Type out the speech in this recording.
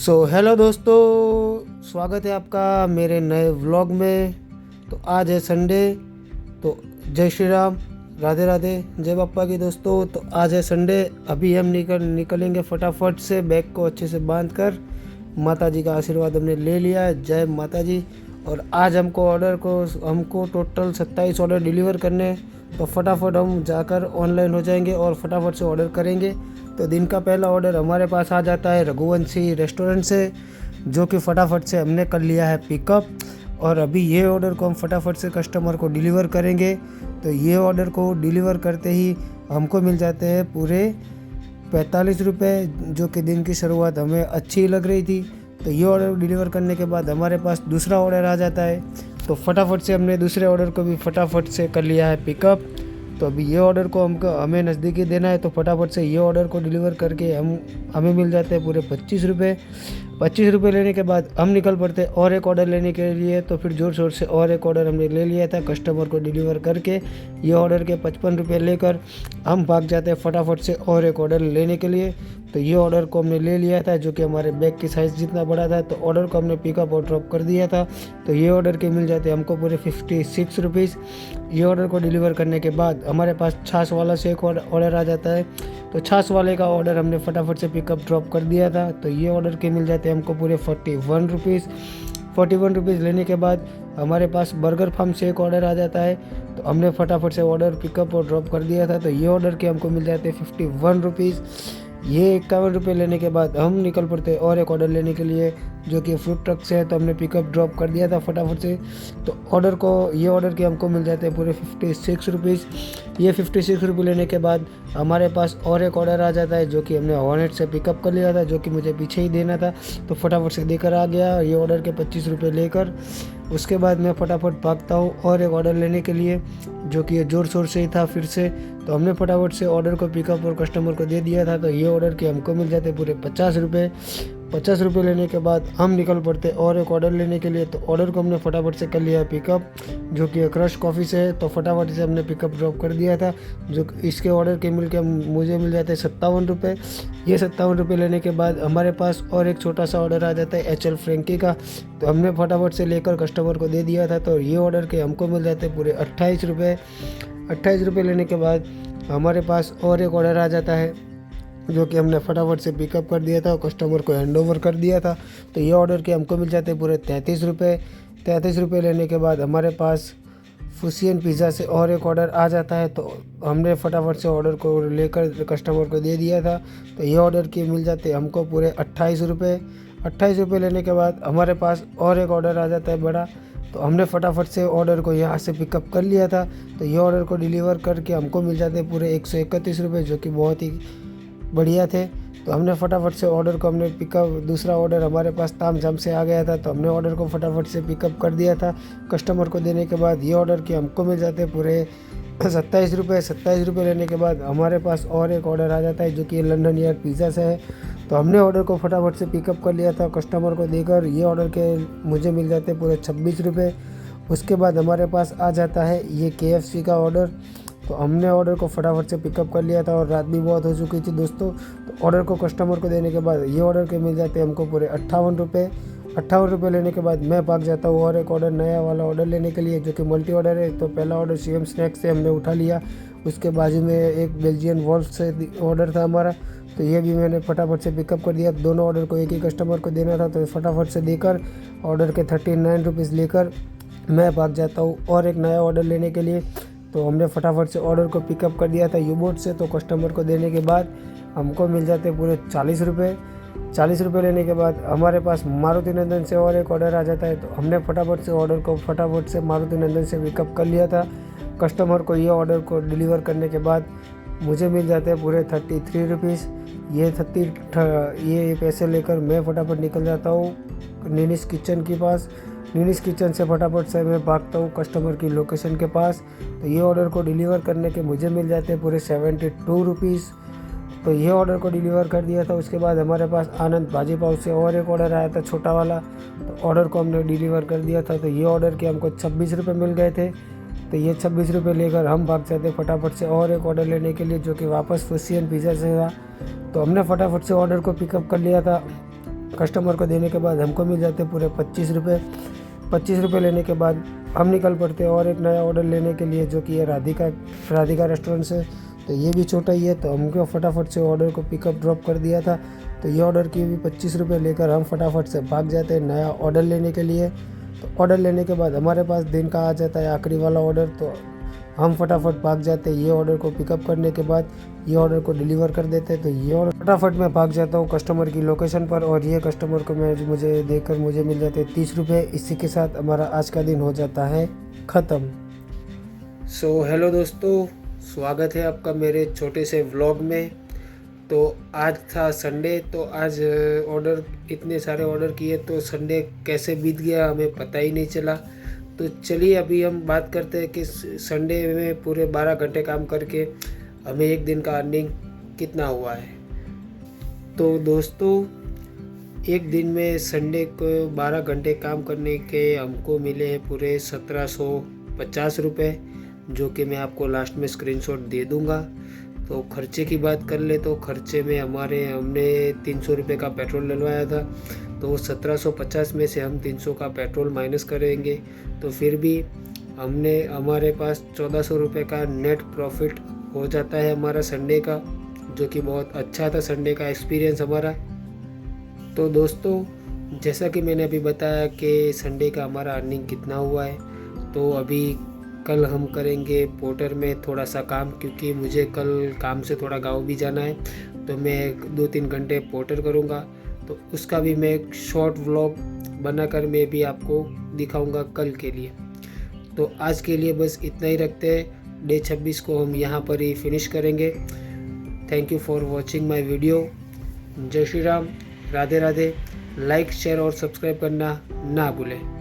Hello दोस्तों, स्वागत है आपका मेरे नए व्लॉग में। तो आज है संडे, तो जय श्री राम, राधे राधे, जय बाप्पा की दोस्तों। तो आज है संडे, अभी हम निकलेंगे फटाफट से, बैग को अच्छे से बांध कर। माता जी का आशीर्वाद हमने ले लिया है, जय माता जी। और आज हमको टोटल 27 ऑर्डर डिलीवर करने हैं। तो फटाफट हम जाकर ऑनलाइन हो जाएंगे और फटाफट से ऑर्डर करेंगे। तो दिन का पहला ऑर्डर हमारे पास आ जाता है रघुवंशी रेस्टोरेंट से, जो कि फटाफट से हमने कर लिया है पिकअप। और अभी ये ऑर्डर को हम फटाफट से कस्टमर को डिलीवर करेंगे। तो ये ऑर्डर को डिलीवर करते ही हमको मिल जाते हैं पूरे 45 रुपये, जो कि दिन की शुरुआत हमें अच्छी लग रही थी। तो ये ऑर्डर डिलीवर करने के बाद हमारे पास दूसरा ऑर्डर आ जाता है। तो फटाफट से हमने दूसरे ऑर्डर को भी फटाफट से कर लिया है पिकअप। तो अभी ये ऑर्डर को हमें नज़दीकी देना है। तो फटाफट से ये ऑर्डर को डिलीवर करके हमें मिल जाते हैं पूरे 25 रुपये। 25 रुपये लेने के बाद हम निकल पड़ते और एक ऑर्डर लेने के लिए। तो फिर ज़ोर शोर से और एक ऑर्डर हमने ले लिया था कस्टमर को डिलीवर करके। ये ऑर्डर के 55 रुपये लेकर हम भाग जाते हैं फटाफट से और एक ऑर्डर लेने के लिए। तो ये ऑर्डर को हमने ले लिया था, जो कि हमारे बैग की साइज़ जितना बड़ा था। तो ऑर्डर को हमने पिकअप और ड्रॉप कर दिया था। तो ये ऑर्डर के मिल जाते हमको पूरे 56 रुपीज़। ये ऑर्डर को डिलीवर करने के बाद हमारे पास छाछ वाला से एक ऑर्डर आ जाता है। तो छाछ वाले का ऑर्डर हमने फटाफट से पिकअप ड्रॉप कर दिया था। तो ये ऑर्डर के मिल जाते हमको पूरे 41 रुपीज़। 41 रुपीज़ लेने के बाद हमारे पास बर्गर फार्म से एक ऑर्डर आ जाता है। तो हमने फटाफट से ऑर्डर पिकअप और ड्रॉप कर दिया था। तो ये ऑर्डर के हमको मिल जाते 51 रुपीज़। ये 51 रुपये लेने के बाद हम निकल पड़ते और एक ऑर्डर लेने के लिए, जो कि फूड ट्रक से है। तो हमने पिकअप ड्रॉप कर दिया था फटाफट से। तो ये ऑर्डर के हमको मिल जाते हैं पूरे 56 रुपीज़। ये 56 रुपये लेने के बाद हमारे पास और एक ऑर्डर आ जाता है, जो कि हमने हॉर्नेट से पिकअप कर लिया था, जो कि मुझे पीछे ही देना था। तो फटाफट से देकर आ गया ये ऑर्डर के 25 रुपये लेकर। उसके बाद मैं फटाफट भागता हूँ और एक ऑर्डर लेने के लिए, जो कि ज़ोर शोर से ही था फिर से। तो हमने फटाफट से ऑर्डर को पिकअप और कस्टमर को दे दिया था। तो ये ऑर्डर के हमको मिल जाते पूरे 50 रुपये। 50 रुपये लेने के बाद हम निकल पड़ते और एक ऑर्डर लेने के लिए। तो ऑर्डर को हमने फटाफट से कर लिया पिकअप, जो कि क्रश कॉफ़ी से है। तो फटाफट से हमने पिकअप ड्रॉप कर दिया था, जो इसके ऑर्डर के मुझे मिल जाते 57 रुपये। ये 57 रुपये लेने के बाद हमारे पास और एक छोटा सा ऑर्डर आ जाता है HL फ्रेंकी का। तो हमने फटाफट से लेकर कस्टमर को दे दिया था। तो ये ऑर्डर के हमको मिल जाते पूरे 28 रुपये। 28 रुपये लेने के बाद हमारे पास और एक ऑर्डर आ जाता है, जो कि हमने फटाफट से पिकअप कर दिया था और कस्टमर को हैंड ओवर कर दिया था। तो ये ऑर्डर के हमको मिल जाते पूरे 33 रुपये। 33 रुपये लेने के बाद हमारे पास फुसियन पिज़्ज़ा से और एक ऑर्डर आ जाता है। तो हमने फटाफट से ऑर्डर को लेकर कस्टमर को दे दिया था। तो ये ऑर्डर के मिल जाते हमको पूरे 28 रुपये। 28 रुपये लेने के बाद हमारे पास और एक ऑर्डर आ जाता है बड़ा। तो हमने फटाफट से ऑर्डर को यहाँ से पिकअप कर लिया था। तो ये ऑर्डर को डिलीवर करके हमको मिल जाते पूरे 131 रुपये, जो कि बहुत ही बढ़िया थे। तो हमने फटाफट से ऑर्डर को हमने पिकअप, दूसरा ऑर्डर हमारे पास तामझाम से आ गया था। तो हमने ऑर्डर को फटाफट से पिकअप कर दिया था कस्टमर को देने के बाद। ये ऑर्डर के हमको मिल जाते पूरे 27 रुपये। 27 रुपये लेने के बाद हमारे पास और एक ऑर्डर आ जाता है, जो कि लंदन यार्ड पिज़्ज़ा से है। तो हमने ऑर्डर को फटाफट से पिकअप कर लिया था कस्टमर को देकर। ये ऑर्डर के मुझे मिल जाते पूरे 26 रुपये। उसके बाद हमारे पास आ जाता है ये KFC का ऑर्डर। तो हमने ऑर्डर को फटाफट से पिकअप कर लिया था और रात भी बहुत हो चुकी थी दोस्तों। तो ऑर्डर को कस्टमर को देने के बाद ये ऑर्डर के मिल जाते हैं हमको पूरे 58 रुपये। 58 रुपये लेने के बाद मैं भाग जाता हूँ और एक ऑर्डर, नया वाला ऑर्डर लेने के लिए, जो कि मल्टी ऑर्डर है। तो पहला ऑर्डर CM स्नैक्स से हमने उठा लिया। उसके बाजू में एक बेल्जियन वॉल्फ से ऑर्डर था हमारा। तो ये भी मैंने फटाफट से पिकअप कर दिया। दोनों ऑर्डर को एक ही कस्टमर को देना था। तो फटाफट से देकर ऑर्डर के 39 रुपीज़ लेकर मैं भाग जाता हूँ और एक नया ऑर्डर लेने के लिए। तो हमने फटाफट से ऑर्डर को पिकअप कर दिया था यूबोट से। तो कस्टमर को देने के बाद हमको मिल जाते पूरे 40 रुपये। 40 रुपये लेने के बाद हमारे पास मारुति नंदन से और एक ऑर्डर आ जाता है। तो हमने फटाफट से ऑर्डर को फटाफट से मारुति नंदन से पिकअप कर लिया था कस्टमर को। ये ऑर्डर को डिलीवर करने के बाद मुझे मिल जाते हैं पूरे 33 रुपीज़। ये पैसे लेकर मैं फटाफट निकल जाता हूँ नीनिस किचन के पास। नीनिस किचन से फटाफट से मैं भागता हूँ कस्टमर की लोकेशन के पास। तो ये ऑर्डर को डिलीवर करने के मुझे मिल जाते हैं पूरे 72 रुपीज़। तो ये ऑर्डर को डिलीवर कर दिया था। उसके बाद हमारे पास आनंद भाजी पाव से और एक ऑर्डर आया था छोटा वाला। तो ऑर्डर को हमने डिलीवर कर दिया था। तो ये ऑर्डर के हमको 26 रुपये मिल गए थे। तो ये 26 रुपये लेकर हम भाग जाते फटाफट से और एक ऑर्डर लेने के लिए, जो कि वापस फुसियन पिज़्ज़ा से था। तो हमने फटाफट से ऑर्डर को पिकअप कर लिया था। कस्टमर को देने के बाद हमको मिल जाते पूरे 25 रुपये। 25 रुपये लेने के बाद हम निकल पड़ते हैं और एक नया ऑर्डर लेने के लिए, जो कि है राधिका रेस्टोरेंट से। तो ये भी छोटा ही है, तो हमको फटाफट से ऑर्डर को पिकअप ड्रॉप कर दिया था। तो ये ऑर्डर की भी 25 रुपये लेकर हम फटाफट से भाग जाते हैं नया ऑर्डर लेने के लिए। तो ऑर्डर लेने के बाद हमारे पास दिन का आ जाता है आखिरी वाला ऑर्डर, तो हम फटाफट भाग जाते हैं ये ऑर्डर को पिकअप करने के बाद ये ऑर्डर को डिलीवर कर देते हैं। तो ये ऑर्डर फटाफट मैं भाग जाता हूँ कस्टमर की लोकेशन पर, और ये कस्टमर को मुझे देखकर मुझे मिल जाते हैं 30 रुपये। इसी के साथ हमारा आज का दिन हो जाता है ख़त्म। सो हेलो दोस्तों, स्वागत है आपका मेरे छोटे से व्लॉग में। तो आज था संडे, तो आज इतने सारे ऑर्डर किए, तो संडे कैसे बीत गया हमें पता ही नहीं चला। तो चलिए अभी हम बात करते हैं कि संडे में पूरे 12 घंटे काम करके हमें एक दिन का अर्निंग कितना हुआ है। तो दोस्तों, एक दिन में संडे को 12 घंटे काम करने के हमको मिले हैं पूरे 1750 रुपये, जो कि मैं आपको लास्ट में स्क्रीनशॉट दे दूंगा। तो खर्चे की बात कर ले तो खर्चे में हमने 300 रुपये का पेट्रोल डलवाया था। तो 1750 में से हम 300 का पेट्रोल माइनस करेंगे, तो फिर भी हमारे पास 1400 रुपये का नेट प्रॉफिट हो जाता है हमारा संडे का, जो कि बहुत अच्छा था संडे का एक्सपीरियंस हमारा। तो दोस्तों, जैसा कि मैंने अभी बताया कि संडे का हमारा अर्निंग कितना हुआ है, तो अभी कल हम करेंगे पोर्टर में थोड़ा सा काम, क्योंकि मुझे कल काम से थोड़ा गांव भी जाना है। तो मैं 2-3 घंटे पोर्टर करूंगा, तो उसका भी मैं एक शॉर्ट व्लॉग बनाकर मैं भी आपको दिखाऊंगा कल के लिए। तो आज के लिए बस इतना ही रखते हैं। डे 26 को हम यहाँ पर ही फिनिश करेंगे। Thank you for watching my video. जय श्री राम, राधे राधे। लाइक, शेयर और सब्सक्राइब करना ना भूलें।